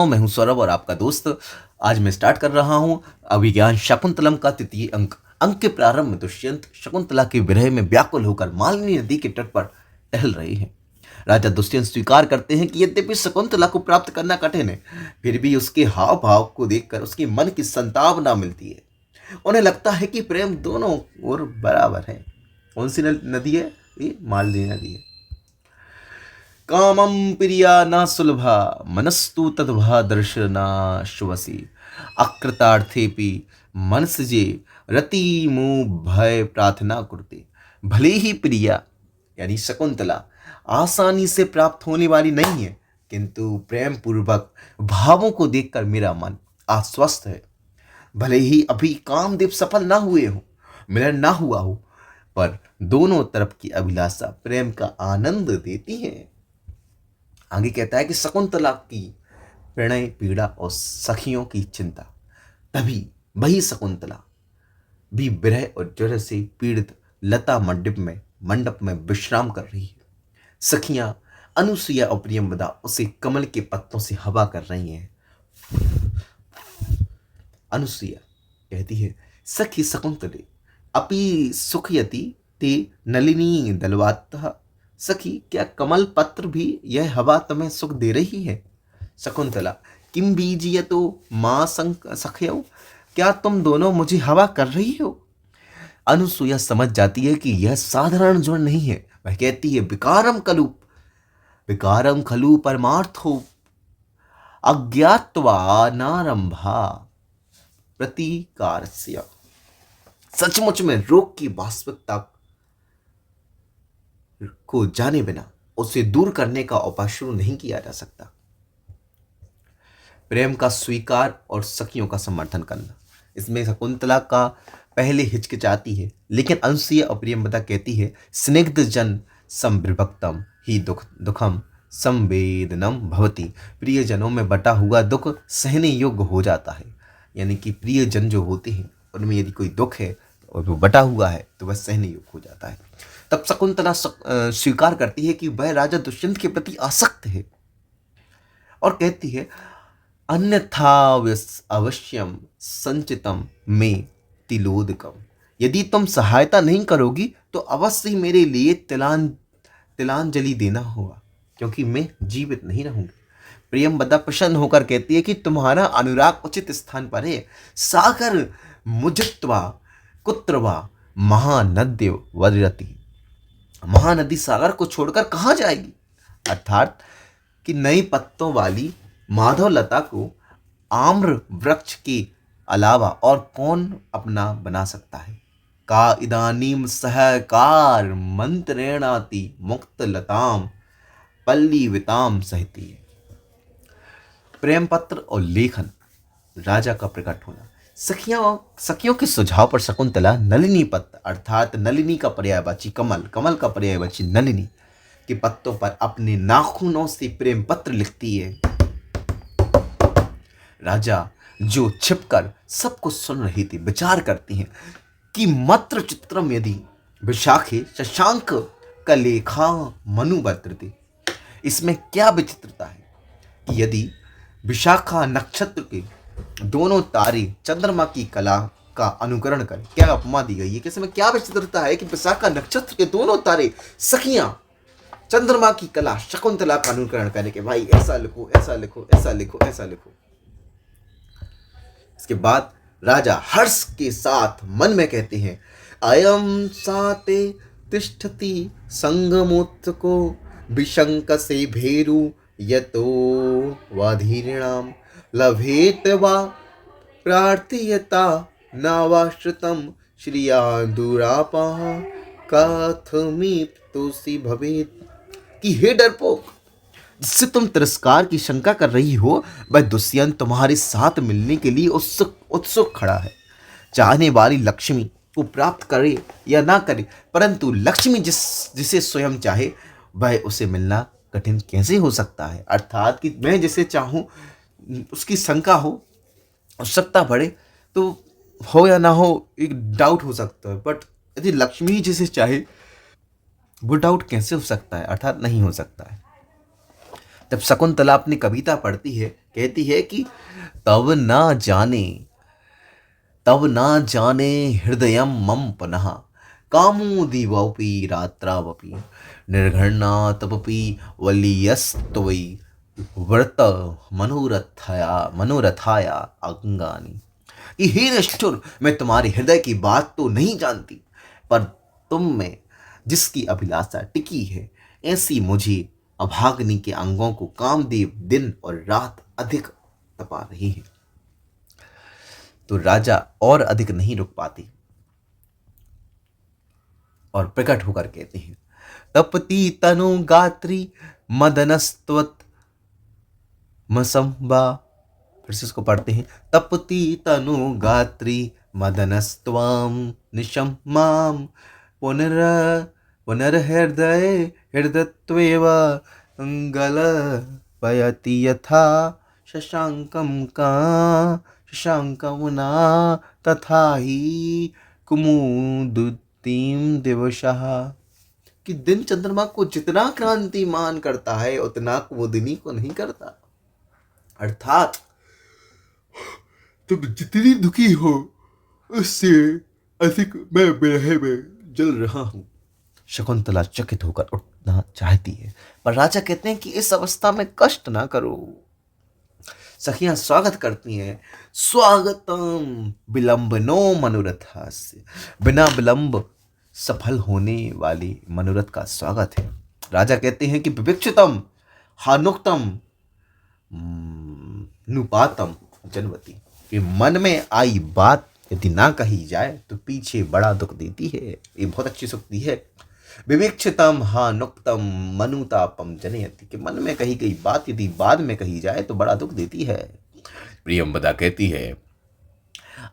मैं हूं सौरभ और आपका दोस्त। आज मैं स्टार्ट कर रहा हूं अभिज्ञान शकुंतलम का तृतीय अंक। अंक के प्रारंभ में दुष्यंत शकुंतला के विरह में व्याकुल होकर मालिनी नदी के तट पर टहल रहे हैं। राजा दुष्यंत स्वीकार करते हैं कि यद्यपि शकुंतला को प्राप्त करना कठिन है, फिर भी उसके हाव भाव को देखकर उसके मन की संतावना मिलती है। उन्हें लगता है कि प्रेम दोनों ओर बराबर है। कौन सी नदी है? ये मालिनी नदी है। कामं प्रिया न सुलभा मनस्तु तद्भा दर्शना श्वसी अकृतार्थेपि मनसजे रति मुँह भय प्रार्थना करते। भले ही प्रिया यानी शकुंतला आसानी से प्राप्त होने वाली नहीं है, किंतु प्रेम पूर्वक भावों को देखकर मेरा मन आश्वस्त है। भले ही अभी कामदेव सफल ना हुए हो, मिलन ना हुआ हो, पर दोनों तरफ की अभिलाषा प्रेम का आनंद देती है। आगे कहता है कि शकुंतला की प्रणय पीड़ा और सखियों की चिंता, तभी वही शकुंतला भी विरह और ज्वर से पीड़ित लता मंडप में विश्राम कर रही है। सखियां अनुसुईया और प्रियंवदा उसे कमल के पत्तों से हवा कर रही हैं। अनुसुईया कहती है, सखी शकुंतले अपि सुखयति ते नलिनी दलवातः। सखी, क्या कमल पत्र भी यह हवा तुम्हें सुख दे रही है? शकुंतला, किम बीजियतो मां सखयो, क्या तुम दोनों मुझे हवा कर रही हो? अनुसुईया समझ जाती है कि यह साधारण ज्वर नहीं है। वह कहती है, विकारम खलु परमार्थो अज्ञात्वा नारंभा प्रतिकारस्य। सचमुच में रोग की वास्तविकता को जाने बिना उसे दूर करने का उपाय शुरू नहीं किया जा सकता। प्रेम का स्वीकार और सखियों का समर्थन करना, इसमें शकुंतला का पहले हिचकिचाती है, लेकिन अनुसुईया और प्रियंवदा कहती है, स्निग्ध जन संविभक्तम ही दुखम संवेदनम भवति। प्रियजनों में बटा हुआ दुख सहने योग्य हो जाता है। यानी कि प्रियजन जो होते हैं उनमें यदि कोई दुख है और वो बटा हुआ है तो वह सहने योग्य हो जाता है। तब शकुंतला स्वीकार करती है कि वह राजा दुष्यंत के प्रति आसक्त है और कहती है, अन्यथा अवश्यम संचितम में तिलोदकम। यदि तुम सहायता नहीं करोगी तो अवश्य ही मेरे लिए तिलांजलि देना होगा, क्योंकि मैं जीवित नहीं रहूंगी। प्रियंवदा प्रसन्न होकर कहती है कि तुम्हारा अनुराग उचित स्थान पर है। सागर मुजत्वा कुत्रवा महानद्य वदरति। महानदी सागर को छोड़कर कहाँ जाएगी? अर्थात कि नई पत्तों वाली माधवलता को आम्र वृक्ष के अलावा और कौन अपना बना सकता है? का इदानीम सहकार मंत्रेणाति मुक्त लताम पल्लीविताम सहती। प्रेम पत्र और लेखन, राजा का प्रकट होना। सखियों के सुझाव पर शकुंतला नलिनी पत्र अर्थात नलिनी का पर्यायवाची कमल, कमल का पर्यायवाची नलिनी के पत्तों पर अपने नाखूनों से प्रेम पत्र लिखती है। राजा जो छिपकर सब कुछ सुन रही थी विचार करती हैं कि मत्र चित्रम यदि विशाखे शशांक कलेखा मनुबद्रति। इसमें क्या विचित्रता है कि यदि विशाखा नक्षत्र के दोनों तारे चंद्रमा की कला का अनुकरण करें। क्या उपमा दी गई है कि इसमें क्या विचित्रता है कि विशाखा नक्षत्र के दोनों तारे सखियां चंद्रमा की कला शकुंतला का अनुकरण करें कि भाई ऐसा लिखो, ऐसा लिखो, ऐसा लिखो, ऐसा लिखो। इसके बाद राजा हर्ष के साथ मन में कहते हैं, अयम साते तिष्ठति संगमोत्को विशंक से भेरु यतो वाधीर्णाम लभेत वा प्रार्थयता नावाश्रितम श्रिया दुरापा कथमित तोसी भवेत। कि हे डरपोक, जिससे तुम तिरस्कार की शंका कर रही हो, वह दुष्यंत तुम्हारे साथ मिलने के लिए उत्सुक खड़ा है। चाहने वाली लक्ष्मी को प्राप्त करे या ना करे, परंतु लक्ष्मी जिसे स्वयं चाहे वह उसे मिलना कठिन कैसे हो सकता है? अर्थात कि मैं जिसे चाहूं उसकी शंका हो, आवश्यकता बढ़े तो हो या ना हो एक डाउट हो सकता है, बट यदि लक्ष्मी जिसे चाहे वो डाउट कैसे हो सकता है? अर्थात नहीं हो सकता है। जब शकुंतला अपनी कविता पढ़ती है, कहती है कि तब ना जाने तब ना जाने हृदयम मम पुनः कामोदिवपि रात्रावपि निर्घृणा तपपि वलीयस्त्वयि व्रत मनोरथाया अंगानि। कि हे निष्ठुर, मैं तुम्हारे हृदय की बात तो नहीं जानती, पर तुम में जिसकी अभिलाषा टिकी है, ऐसी मुझे अभाग्नि के अंगों को कामदेव दिन और रात अधिक तपा रही है। तो राजा और अधिक नहीं रुक पाती और प्रकट होकर कहते हैं, तपती तनु गात्री मदनस्त्वत मसंबा। फिर से इसको पढ़ते हैं, तपती तनु गात्री मदनस्त्वम निशम्माम पुनर पुनर्हृदय हृदत्वेव गलपयति यथा शशांकमुना तथा ही कुमुदुतीम दिवसः। कि दिन चंद्रमा को जितना क्रांतिमान करता है उतना कुमुदिनी को नहीं करता। अर्थात तुम जितनी दुखी हो उससे अधिक मैं विरह में जल रहा हूं। शकुंतला चकित होकर उठना चाहती है, पर राजा कहते हैं कि इस अवस्था में कष्ट ना करो। सखियां स्वागत करती हैं, स्वागतम विलंबनो मनोरथस्य। बिना विलंब सफल होने वाले मनोरथ का स्वागत है। राजा कहते हैं कि विविक्षितम हानुक्तम नुपातम जनवती। कि मन में आई बात यदि ना कही जाए तो पीछे बड़ा दुख देती है। ये बहुत अच्छी सूक्ति है। विवेक्षितम हा नुक्तम मनुतापम जनयति। कि मन में कही गई बात यदि बाद में कही जाए तो बड़ा दुख देती है। प्रियंवदा कहती है,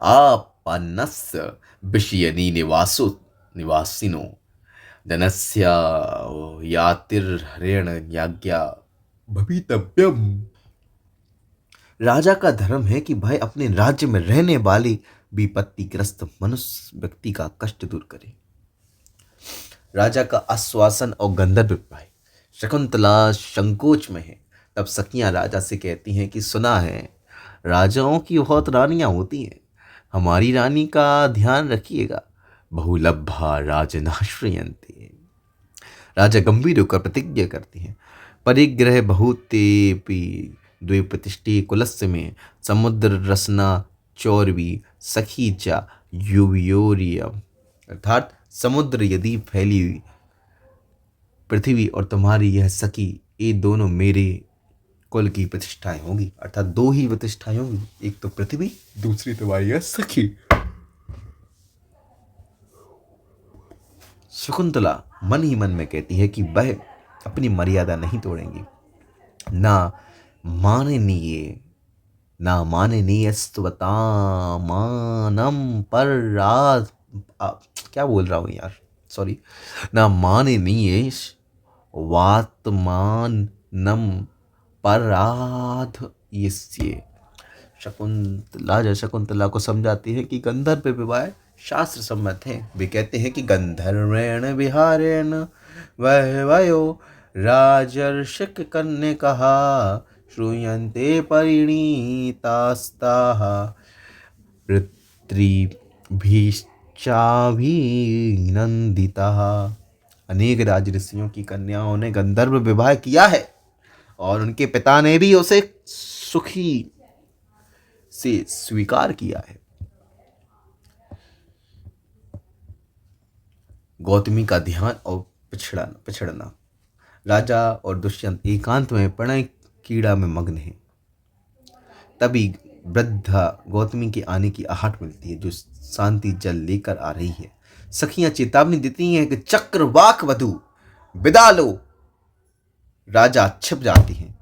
आपन्नस्य विषयनी निवासिनो जनस्य यातिर्हरेण याज्ञा भवितव्यम। राजा का धर्म है कि भाई अपने राज्य में रहने वाले विपत्तिग्रस्त मनुष्य व्यक्ति का कष्ट दूर करे। राजा का आश्वासन और गंधर्व विवाह। शकुंतला संकोच में है, तब सखियां राजा से कहती हैं कि सुना है राजाओं की बहुत रानियां होती हैं, हमारी रानी का ध्यान रखिएगा। बहुलभा राजनाश्रयन्ते। राजा गंभीर होकर प्रतिज्ञा करती हैं, परिग्रह बहुतेपि द्विप्रतिष्ठे कुलस्य में समुद्र रसना चौरवी सखी चा युवयोरियम। अर्थात समुद्र यदि फैली हुई पृथ्वी और तुम्हारी यह सखी, ये दोनों मेरे कुल की प्रतिष्ठाएं होंगी। अर्थात दो ही प्रतिष्ठाएं होंगी, एक तो पृथ्वी, दूसरी तुम्हारी यह सखी। शकुंतला मन ही मन में कहती है कि वह अपनी मर्यादा नहीं तोड़ेंगी। ना माननीय स्तवतामानम पर क्या बोल रहा हूँ यार, सॉरी। ना माननीय वात्मानम पराध यस्य। शकुंतला को समझाती है कि गंधर्व विवाह शास्त्र सम्मत है। वे कहते हैं कि गंधर्वेण विहारेण वह वयो राजर्षिक कन्या कहा श्रूयन्ते परिणीतास्ताः पितृभिश्चाभिनन्दिताः। अनेक राज ऋषियों की कन्याओं ने गंधर्व विवाह किया है और उनके पिता ने भी उसे सुखी से स्वीकार किया है। गौतमी का ध्यान और पिछड़ना। राजा और दुष्यंत एकांत में प्रणय कीड़ा में मग्न है। तभी वृद्धा गौतमी के आने की आहट मिलती है, जो शांति जल लेकर आ रही है। सखियां चेतावनी देती हैं कि चक्रवाक वधु विदा लो। राजा छिप जाती हैं।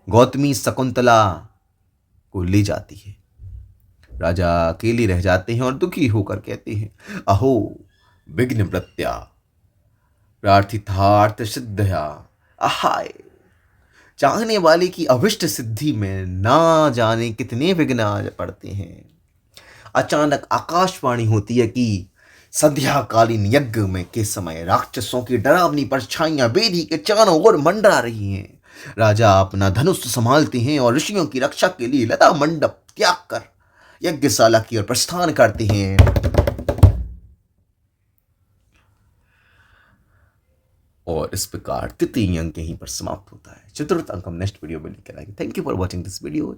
गौतमी शकुंतला को ले जाती है। राजा अकेले रह जाते हैं और दुखी होकर कहते हैं, अहो विघ्न प्रत्या प्रार्थितार्थ सिद्धया। आहाय, चाहने वाले की अभिष्ट सिद्धि में ना जाने कितने विघ्न आ पड़ते हैं। अचानक आकाशवाणी होती है कि संध्याकालीन यज्ञ में के समय राक्षसों की डरावनी परछाइयां वेदी के चारों ओर मंडरा रही हैं। राजा अपना धनुष संभालते हैं और ऋषियों की रक्षा के लिए लता मंडप त्याग कर यज्ञशाला की ओर प्रस्थान करते हैं। और इस प्रकार तृतीय अंक यहीं पर समाप्त होता है। चतुर्थ अंक हम नेक्स्ट वीडियो में लेकर आएंगे। Thank you for watching this video.